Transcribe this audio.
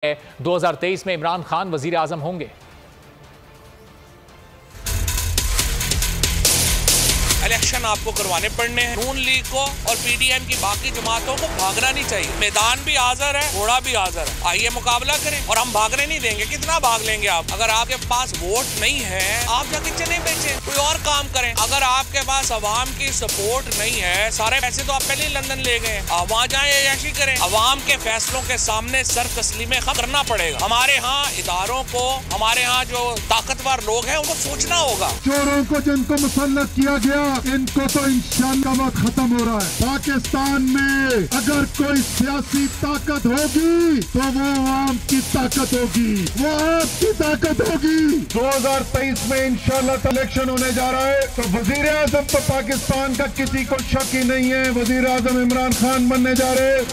2023 में इमरान खान वजीर आजम होंगे। इलेक्शन आपको करवाने पड़ने हैं। नून लीग को और पीडीएम की बाकी जमातों को भागना नहीं चाहिए। मैदान भी हाजिर है, घोड़ा भी हाजिर है। आइए मुकाबला करें और हम भागने नहीं देंगे। कितना भाग लेंगे आप? अगर आपके पास वोट नहीं है, आप जाके चने बेचें, कोई और काम करें। अगर आपके पास अवाम की सपोर्ट नहीं है, सारे पैसे तो आप पहले ही लंदन ले गए, आप वहाँ जाए ऐशी करें। अवाम के फैसलों के सामने सर तस्लीमे करना पड़ेगा। हमारे यहाँ इदारों को, हमारे यहाँ जो ताकतवर लोग हैं उनको सोचना होगा। चोरों को जिनको मुसल्लत किया गया, इनको तो इंशाअल्लाह वक्त खत्म हो रहा है। पाकिस्तान में अगर कोई सियासी ताकत होगी तो वो आवाम की ताकत होगी, वो आपकी ताकत होगी। 2023 में इंशाअल्लाह इलेक्शन होने जा रहा है, तो वजीर आजम तो पाकिस्तान का किसी को शक ही नहीं है, वजीर आजम इमरान खान बनने जा रहे हैं।